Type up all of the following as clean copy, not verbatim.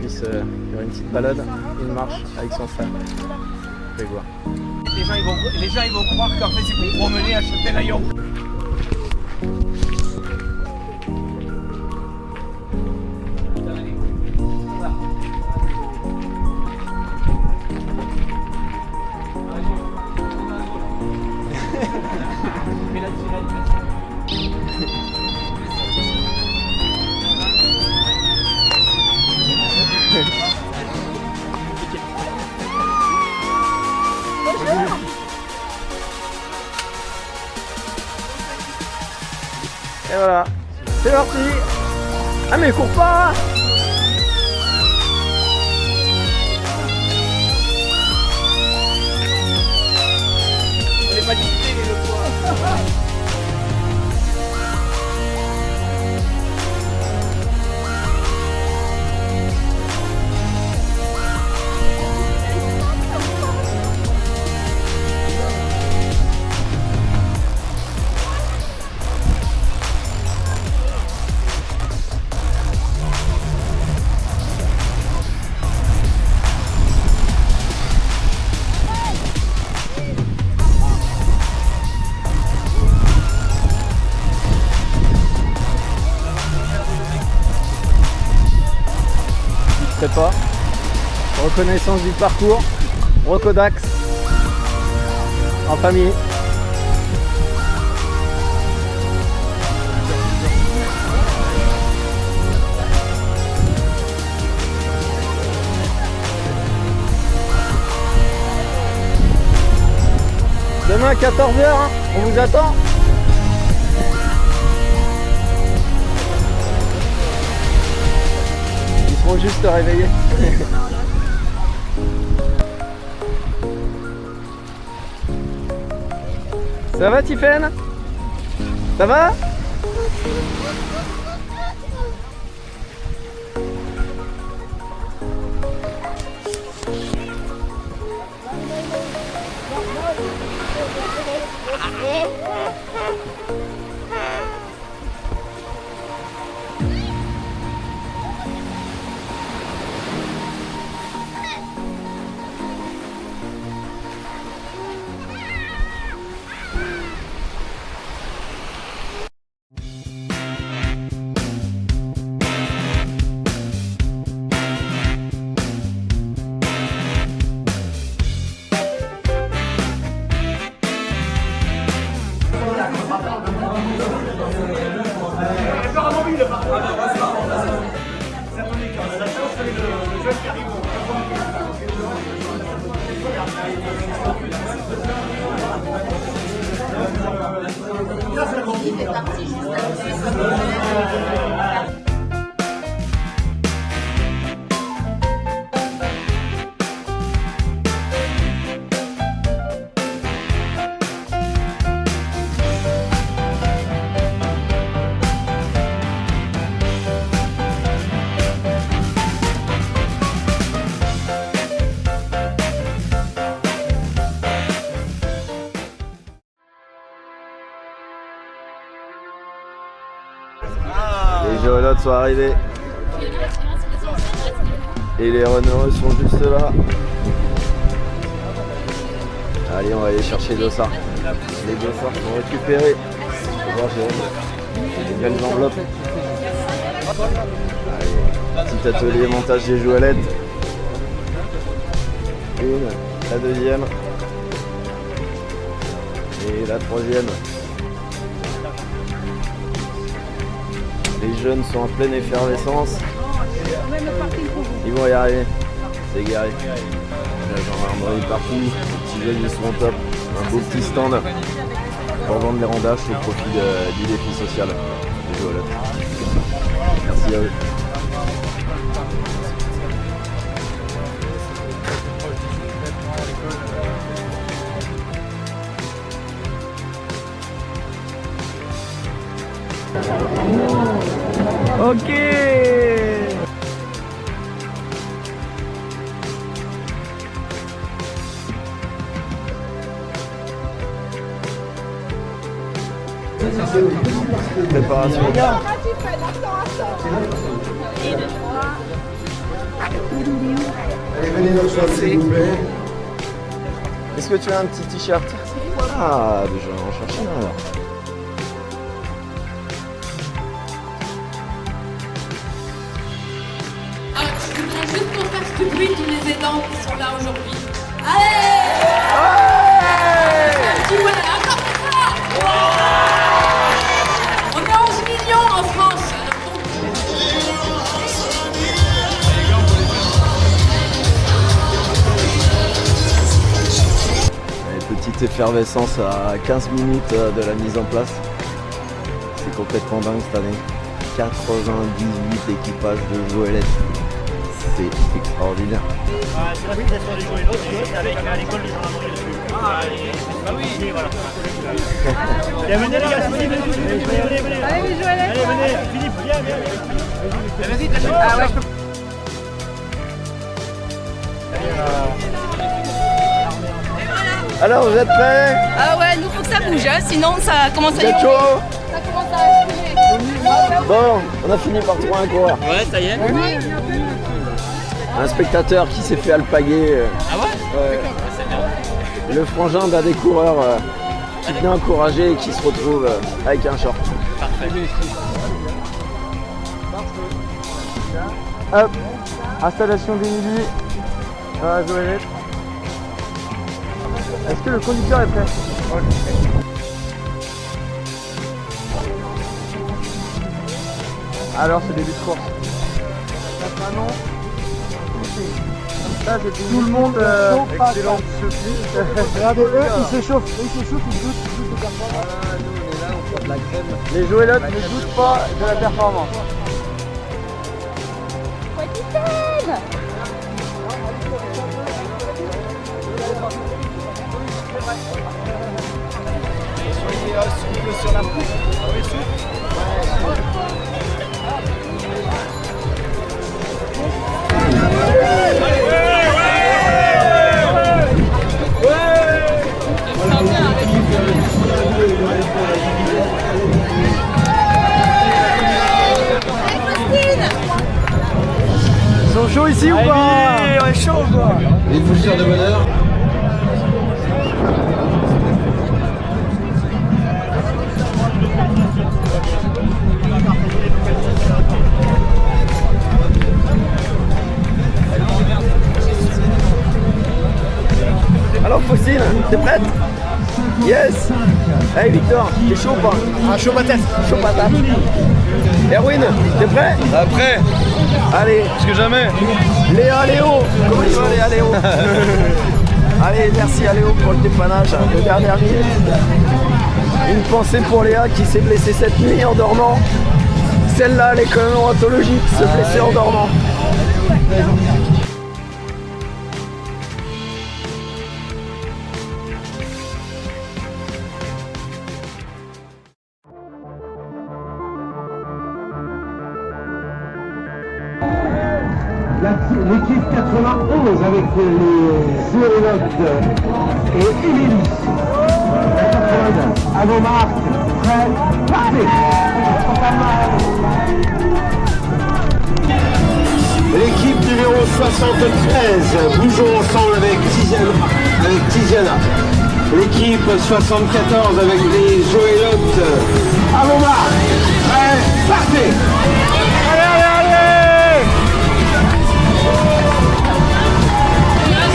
puisse faire une petite balade, une marche avec son frère. Vous pouvez voir. Les gens ils vont croire qu'en fait c'est pour promener à Châtelaillon. Et voilà, c'est parti. Ah mais cours pas. On est pas discuté le poids. Prépa, reconnaissance du parcours, Rocodax, en famille. Demain 14h, hein, on vous attend. Ils seront juste réveillés. Ça va Tiffaine? Ça va? Les géologues sont arrivés. Et les Renault sont juste là. Allez, on va aller chercher les dossards. Les dossards sont récupérés. Voir, Jérôme. Les belles enveloppes. Allez, petit atelier montage des joualettes. Une, la deuxième. Et la troisième. Les jeunes sont en pleine effervescence. Ils vont y arriver. C'est garé. La gendarmerie partout. Les petits jeunes ils sont au top. Un beau petit stand pour vendre les rendages au profit du défi social des joueurs. Merci à eux. Ok. Préparation. Allez, venez nous rejoindre, s'il vous plaît. Est-ce que tu as un petit t-shirt? Ah, je vais en chercher un alors. Ah, je voudrais juste pour faire ce bruit tous les aidants qui sont là aujourd'hui. Allez! Un petit ouais, encore ça! On est 11 millions en France. Petite effervescence à 15 minutes de la mise en place. C'est complètement dingue cette année. 98 équipages de Joëlette. C'est extraordinaire. C'est la fondation des Joëlettes avec à l'école de gendarmerie dessus. Ah oui, voilà. Bien, venez les gars, venez. Allez les Joëlettes. Allez, venez, Philippe, viens. Vas-y, t'as Ah ouais, je peux... Alors vous êtes prêts? Ah ouais, nous faut que ça bouge, hein, sinon ça commence à Vous êtes chaud? Ça commence à respirer. Bon, on a fini par trouver un coureur. Ouais, ça y est. Un spectateur qui s'est fait alpaguer. Ah ouais? Le frangin d'un des coureurs qui vient encourager et qui se retrouve avec un short. Parfait. Hop, installation d'Émilie à la Joëlette. Est-ce que le conducteur est prêt? Alors c'est début de course. Maintenant, ça c'est tout le monde excellent. Regardez eux, ils se chauffent, ils doutent de performance. Les Joëlettes ne doutent pas de la performance. Sur la pousse. Ils sont chauds ici ou pas? On est chaud quoi. Les pousseurs de bonheur. Alors Faustine, t'es prête? Yes. Hey Victor, t'es chaud ou pas? Ah, chaud patate. Chaud patate. Erwin, t'es prêt? Après, Allez, plus que jamais. Léa, Léo. Comment il va Léa, Léo? Allez, merci à Léo pour le dépannage de dernière minute. Une pensée pour Léa qui s'est blessée cette nuit en dormant. Celle-là, elle est quand même anthologique, se blesser en dormant. L'équipe 91 avec les Joëlettes et Émilie. 89, à vos marques, prêts, partez. L'équipe numéro 73, bougeons ensemble avec Tiziana. L'équipe 74 avec les Joëlettes, à vos marques, prêts, partez.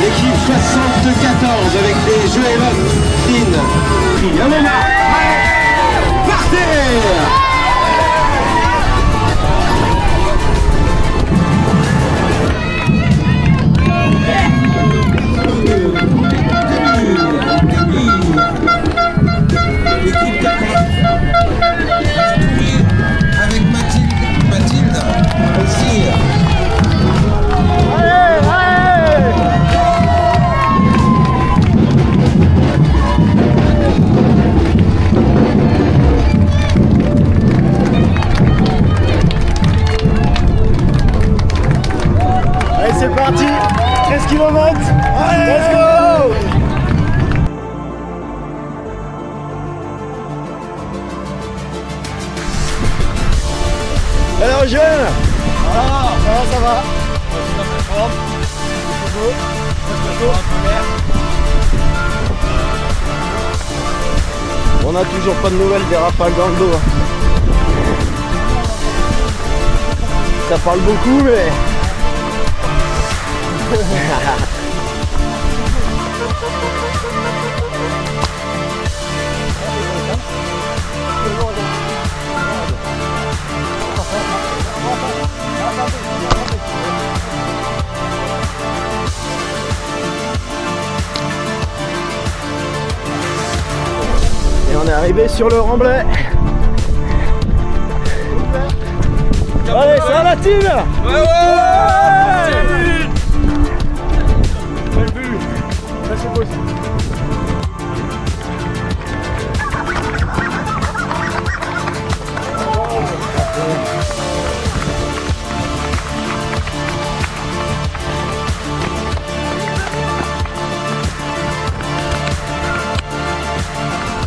L'équipe 74 avec les Joëlettes, Lynn, Yamona, partez. L'équipe 80 avec Mathilde aussi. On a toujours pas de nouvelles des rafales dans le dos. Ça parle beaucoup mais... Et on est arrivé sur le remblai. Allez, ça va la team. Ouais, ouais. Belle vue. Ça c'est beau.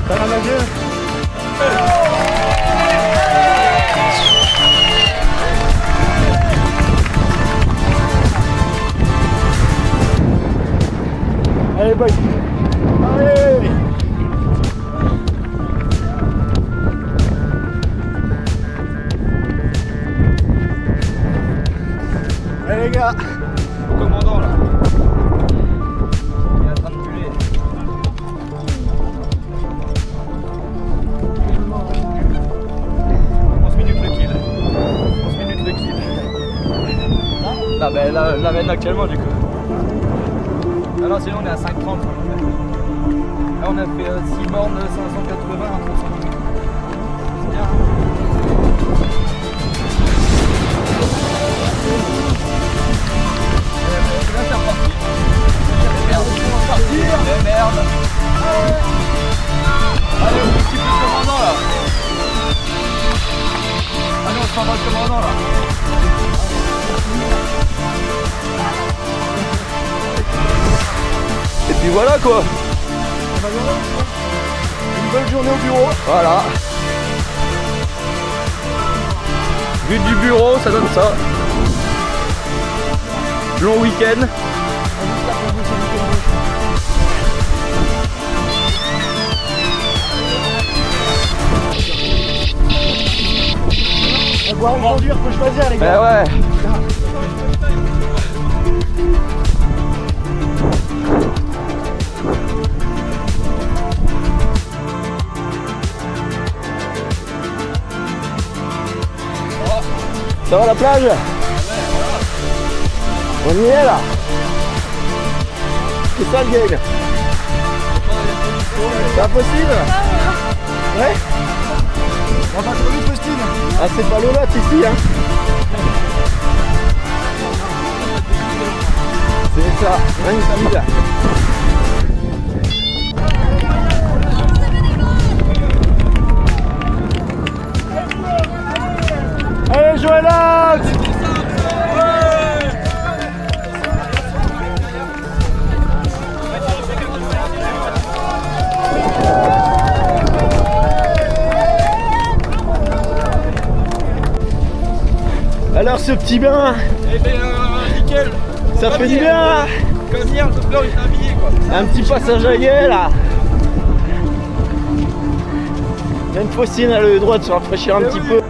Ça va nager? Allez boy. Allez. Allez les gars. Le commandant là. Il est en train de buller. Là, ben, la veine actuellement du coup. Ah non, sinon on est à 5,30. Là on a fait 6 bornes 580 à 300 km. C'est bien. Là c'est reparti. Merde, c'est reparti. Merde. Allez, on multiplie le commandant là. Allez, on s'en va le commandant là. Et puis voilà quoi. Une bonne journée au bureau. Voilà. Vue du bureau, ça donne ça. Long week-end. Boire ou conduire, faut choisir les Ben gars. ouais. Ça va la plage? On y est là. C'est ça le game. C'est impossible. Ouais. On va pas trop vite Faustine. Ah c'est pas l'eau là ici hein. C'est ça, magnifique. Allez Joël! Alors ce petit bain, Eh ben nickel. ça fait du bien. Comme hier, le blanc il est habillé quoi. Un petit passage à guet là. Même Faustine a le droit de se rafraîchir un petit peu.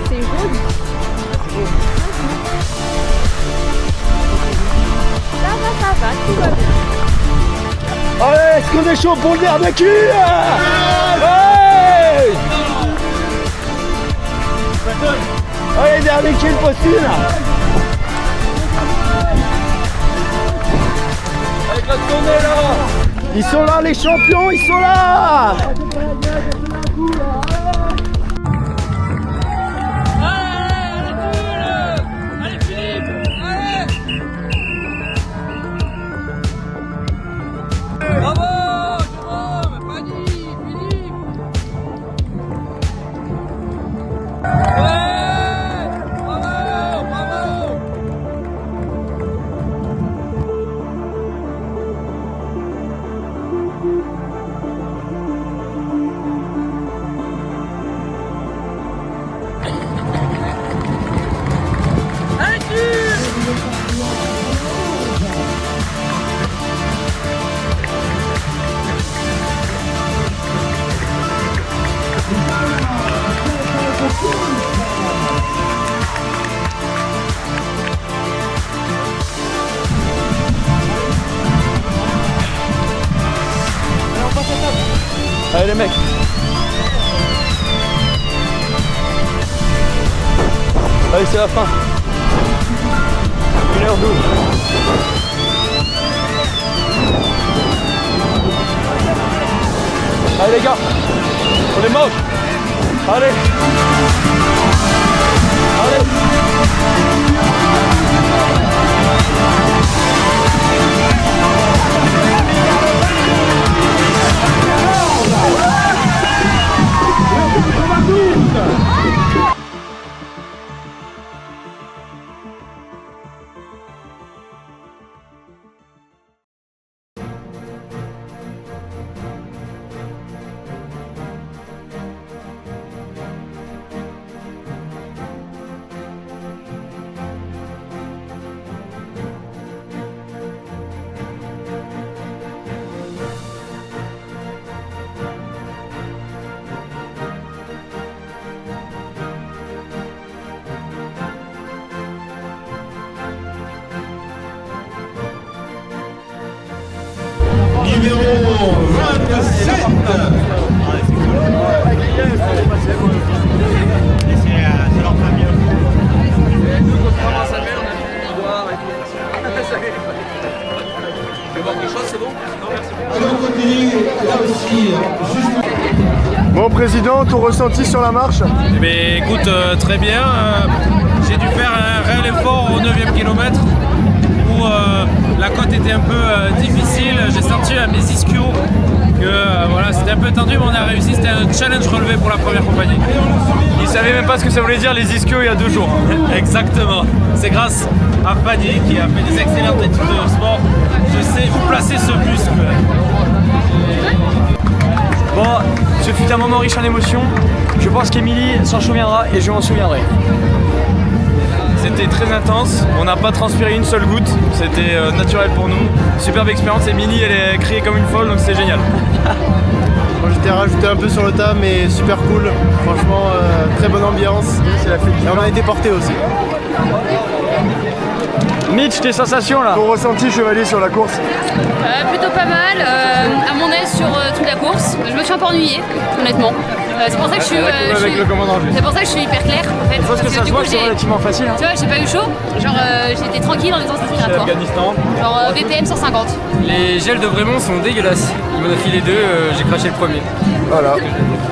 C'est rouge. Ça va, tout va bien. Allez, qu'on est chaud pour le nerf de cul. Ouais. Allez, nerf de cul, le postule. Avec la tournée là. Ils sont là, les champions, ils sont là. Allez les mecs. Allez, c'est la fin. 1h12. Allez les gars, on est moche. Allez. Allez. Numéro 27. On continue là aussi. Bon président, ton ressenti sur la marche? Mais écoute, très bien. J'ai dû faire un réel effort au 9e kilomètre où la côte était un peu difficile. J'ai senti à mes ischios que voilà, c'était un peu tendu, mais on a réussi. C'était un challenge relevé pour la première compagnie. Ils savaient même pas ce que ça voulait dire les ischios il y a 2 jours. Exactement. C'est grâce à Fanny qui a fait des excellentes études de sport. Je sais où placer ce muscle. Bon, ce fut un moment riche en émotions. Je pense qu'Emilie s'en souviendra et je m'en souviendrai. C'était très intense, on n'a pas transpiré une seule goutte, c'était naturel pour nous. Superbe expérience, Émilie elle est criée comme une folle donc c'est génial. Moi j'étais rajouté un peu sur le tas mais super cool, franchement très bonne ambiance et on a été porté aussi. Mitch, tes sensations là? Ton ressenti chevalier sur la course? Plutôt pas mal, à mon aise sur toute la course. Je me suis un peu ennuyée, honnêtement. C'est pour ça que je suis, c'est pour ça que je suis hyper claire en fait. Parce que ça se voit que c'est relativement facile. Hein. Tu vois, j'ai pas eu chaud. Genre, j'étais tranquille dans les temps respiratoires. Genre BPM 150. Les gels de Brémont sont dégueulasses. Il m'en a filé 2, j'ai craché le premier. Voilà.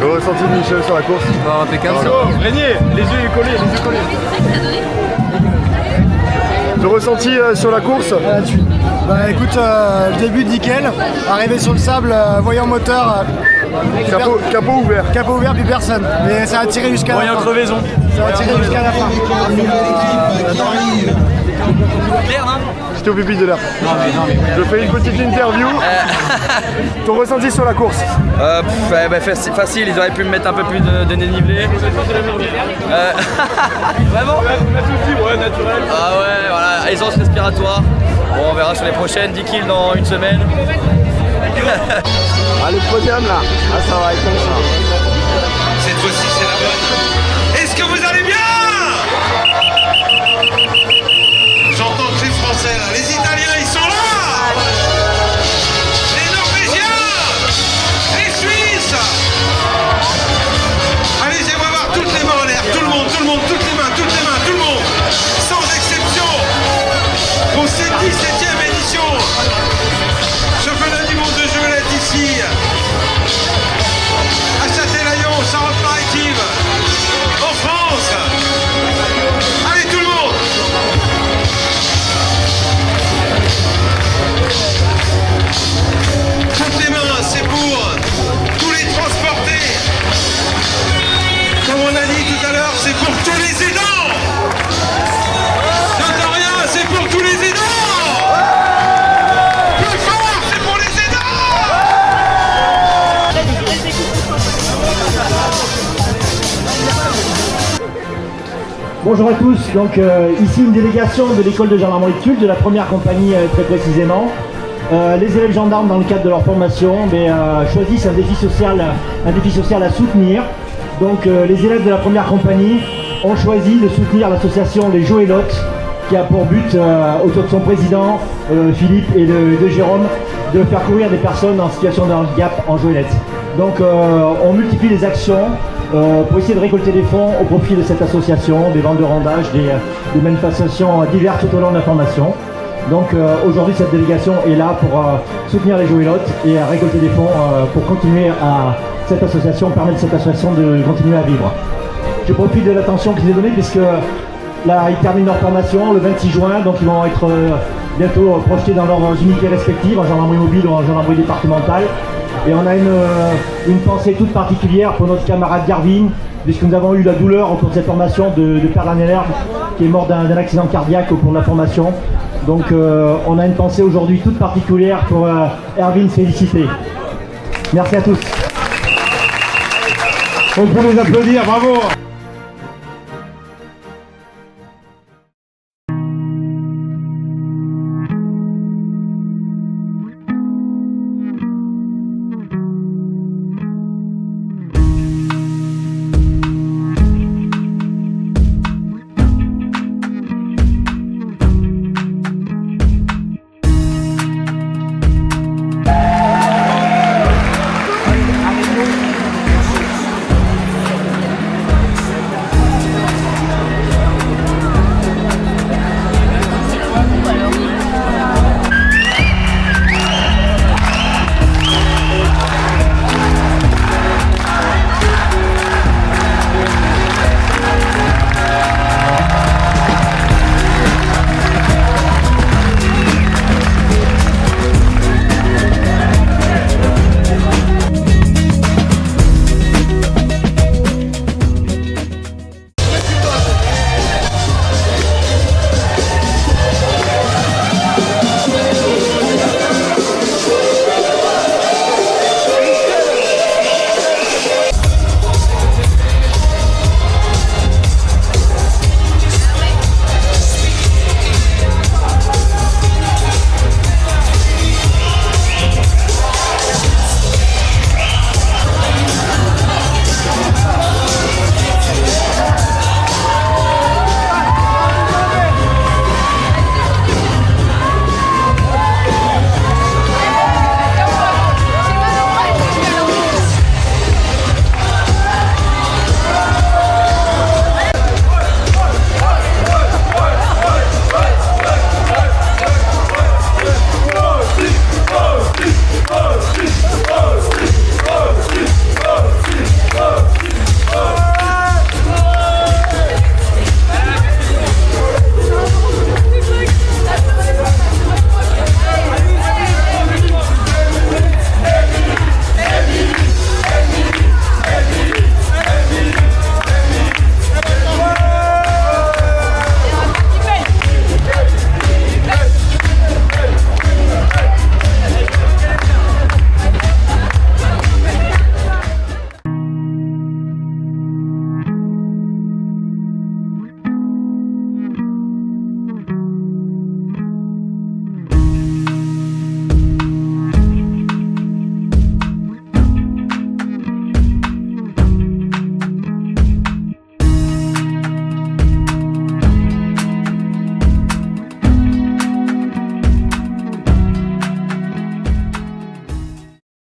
Le ressenti de Michel sur la course? Impeccable. Régnier, les yeux collés, les yeux collés. C'est vrai que t'as donné. Le ressenti sur la course? Bah écoute, le début nickel, arrivé sur le sable, voyant moteur, Capot ouvert. capot ouvert puis personne, mais ça a tiré jusqu'à la Moyen fin. crevaison. Ça a tiré jusqu'à la fin. Une nouvelle équipe qui arrive. Claire, non? J'étais au pupitre de l'air. Je fais une petite interview. Ton ressenti sur la course? C'est facile, ils auraient pu me mettre un peu plus de dénivelé. Vraiment? Ouais, naturel. Ah ouais, voilà, aisance respiratoire. Bon, on verra sur les prochaines, 10 kills dans une semaine. Ah, le podium là, ah, ça va être comme ça. Cette fois-ci, c'est la bonne. Est-ce que vous allez bien? J'entends que les Français là, les Italiens, ils sont là. Les Norvégiens. Bonjour à tous, donc ici une délégation de l'école de gendarmerie de Tulle, de la première compagnie très précisément. Les élèves gendarmes dans le cadre de leur formation choisissent un défi social à soutenir. Donc les élèves de la première compagnie ont choisi de soutenir l'association Les Joëlottes qui a pour but, autour de son président Philippe et de Jérôme, de faire courir des personnes en situation de handicap en joëlette. Donc on multiplie les actions pour essayer de récolter des fonds au profit de cette association, des ventes de randage, des manifestations diverses tout au long de la formation. Donc aujourd'hui cette délégation est là pour soutenir les Joëlottes et récolter des fonds pour continuer à cette association, permettre à cette association de continuer à vivre. Je profite de l'attention qu'ils ont donnée puisque là ils terminent leur formation le 26 juin, donc ils vont être bientôt projetés dans leurs unités respectives, en gendarmerie mobile ou en gendarmerie départementale. Et on a une pensée toute particulière pour notre camarade Garvin, puisque nous avons eu la douleur au cours de cette formation de perdre un élève qui est mort d'un accident cardiaque au cours de la formation. Donc on a une pensée aujourd'hui toute particulière pour Erwin féliciter. Merci à tous. On peut les applaudir, bravo.